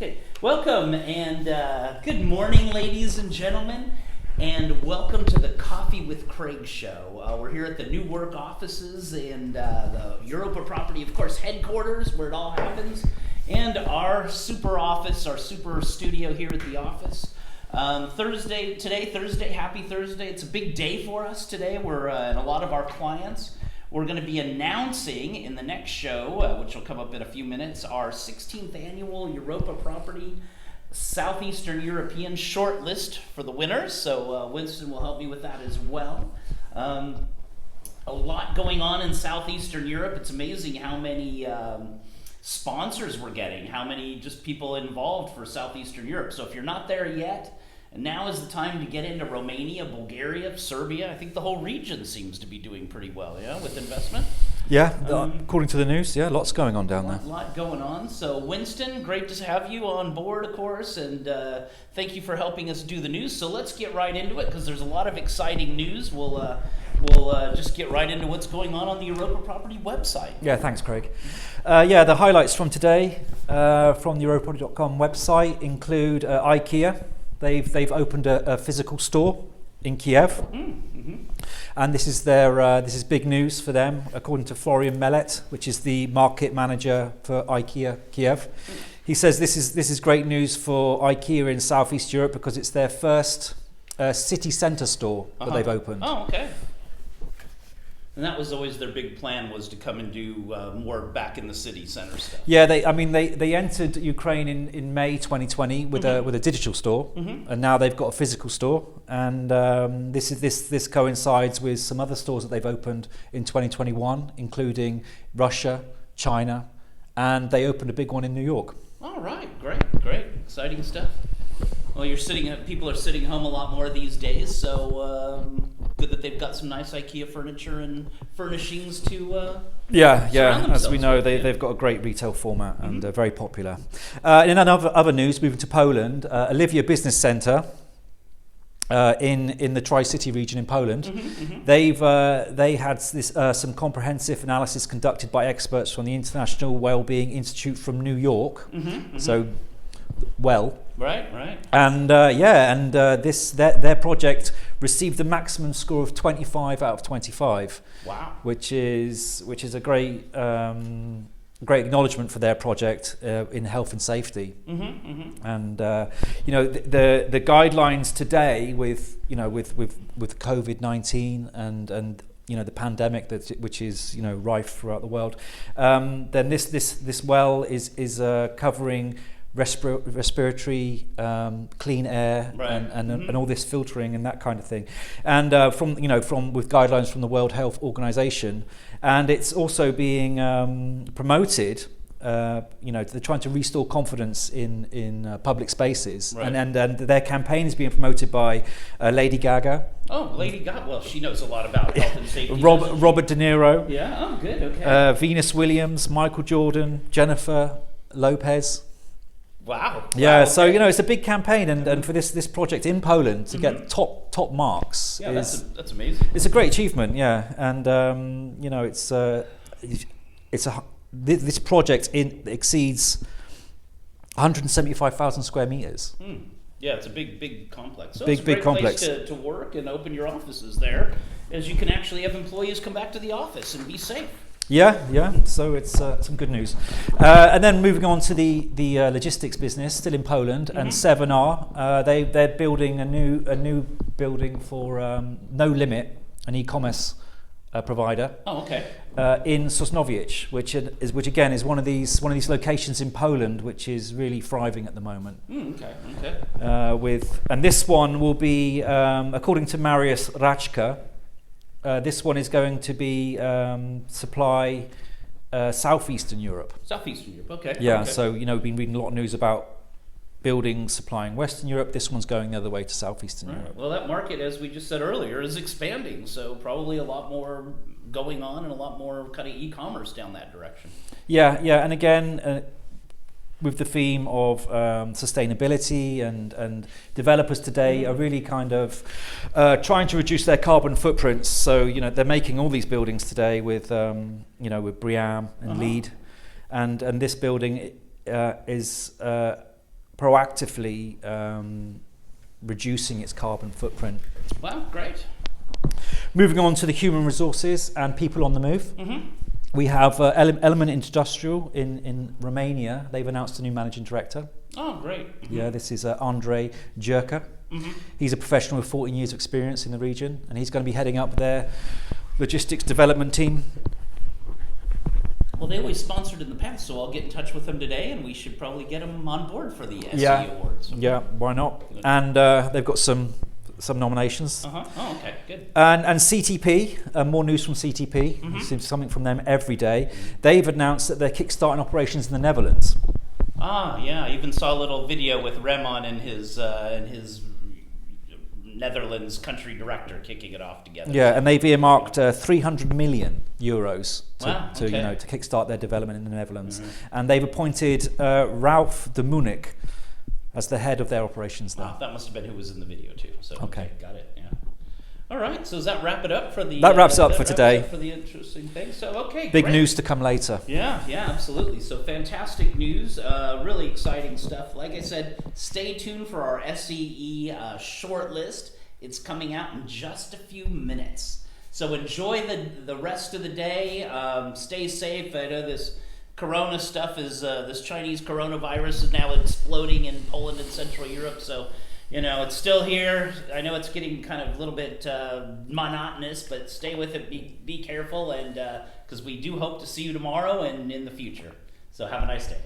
Okay, welcome and good morning, ladies and gentlemen, and welcome to the Coffee with Craig show. We're here at the New Work offices and the Europa Property, of course, headquarters where it all happens, and our super office, our super studio here at the office. Thursday, happy Thursday. It's a big day for us today. We're and a lot of our clients. We're going to be announcing in the next show, which will come up in a few minutes, our 16th annual Europa Property Southeastern European shortlist for the winners. So Winston will help me with that as well. A lot going on in Southeastern Europe. It's amazing how many sponsors we're getting, how many just people involved for Southeastern Europe. So if you're not there yet, and now is the time to get into Romania, Bulgaria, Serbia. I think the whole region seems to be doing pretty well, with investment. Yeah, according to the news, lots going on down there. A lot going on. So Winston, great to have you on board, of course, and thank you for helping us do the news. So let's get right into it, because there's a lot of exciting news. We'll just get right into what's going on the Europa Property website. Yeah, thanks, Craig. The highlights from today from the EuropaProperty.com website include IKEA. They've opened a physical store in Kyiv, and this is big news for them, according to Florian Mellet, which is the market manager for IKEA Kyiv. He says this is great news for IKEA in Southeast Europe because it's their first city centre store that they've opened. Oh, okay. And that was always their big plan, was to come and do more back in the city centre stuff. Yeah, they entered Ukraine in May 2020 with a digital store, and now they've got a physical store. And this coincides with some other stores that they've opened in 2021, including Russia, China, and they opened a big one in New York. All right, great, exciting stuff. Well, people are sitting home a lot more these days, so good that they've got some nice IKEA furniture and furnishings to as we know, they've got a great retail format and very popular. In other news, moving to Poland, Olivia Business Centre in the Tri-City region in Poland, they had some comprehensive analysis conducted by experts from the International Wellbeing Institute from New York. So, Right. And their project received the maximum score of 25 out of 25. Wow. Which is a great acknowledgement for their project in health and safety. And the guidelines today with COVID-19 and the pandemic which is rife throughout the world. Then this well is covering respiratory, clean air, and all this filtering and that kind of thing, and with guidelines from the World Health Organization, and it's also being promoted. They're trying to restore confidence in public spaces, right. and their campaign is being promoted by Lady Gaga. Oh, Lady Gaga! Well, she knows a lot about health and safety. Robert De Niro. Yeah. Oh, good. Okay. Venus Williams, Michael Jordan, Jennifer Lopez. Wow. Yeah, okay. so it's a big campaign, and for this project in Poland to get top marks. Yeah, that's amazing. It's a great achievement, and this project exceeds 175,000 square meters. Yeah, it's a big complex. So big it's a great complex place to work and open your offices there, as you can actually have employees come back to the office and be safe. Yeah. So it's some good news. And then moving on to the logistics business, still in Poland, and 7R. They're building a new building for No Limit, an Ecommece provider. Oh, okay. In Sosnowiec, which again is one of these locations in Poland which is really thriving at the moment. Okay. And this one will be, according to Mariusz Rączka, this one is going to be supply Southeastern Europe. Southeastern Europe, okay. Yeah, okay. so we've been reading a lot of news about buildings supplying Western Europe. This one's going the other way to Southeastern Europe. Well, that market, as we just said earlier, is expanding, so probably a lot more going on and a lot more kind of e-commerce down that direction. Yeah, and again, with the theme of sustainability and developers today are really kind of trying to reduce their carbon footprints. So they're making all these buildings today with with BREEAM and LEED, and this building is proactively reducing its carbon footprint. Wow, great. Moving on to the human resources and people on the move. Mm-hmm. We have Element Industrial in Romania. They've announced a new managing director. Oh, great. Mm-hmm. Yeah, this is Andrei, Jerca. Mm-hmm. He's a professional with 14 years of experience in the region, and he's going to be heading up their logistics development team. Well, they always sponsored in the past, so I'll get in touch with them today, and we should probably get them on board for the SE Awards. Yeah, why not? Good. And they've got some nominations. Uh-huh. Oh, okay, good. And CTP, more news from CTP. Mm-hmm. Seems something from them every day. They've announced that they're kickstarting operations in the Netherlands. Ah, yeah, I even saw a little video with Remon and his Netherlands country director kicking it off together. Yeah, and they've earmarked 300 million euros Wow, to okay. to kickstart their development in the Netherlands. Mm-hmm. And they've appointed Ralph de Munich as the head of their operations there. Wow, that must have been who was in the video too. So Okay. got it. Yeah. All right. So does that wrap it up for the? That wraps up that for wraps today. up for the interesting thing. So okay. Big great. news to come later. Yeah, absolutely. So fantastic news, really exciting stuff. Like I said, stay tuned for our SEE shortlist. It's coming out in just a few minutes. So enjoy the rest of the day. Stay safe. I know this Corona stuff is this Chinese coronavirus is now exploding in Poland and Central Europe. So it's still here. I know it's getting kind of a little bit monotonous, but stay with it. Be careful, and because we do hope to see you tomorrow and in the future. So have a nice day.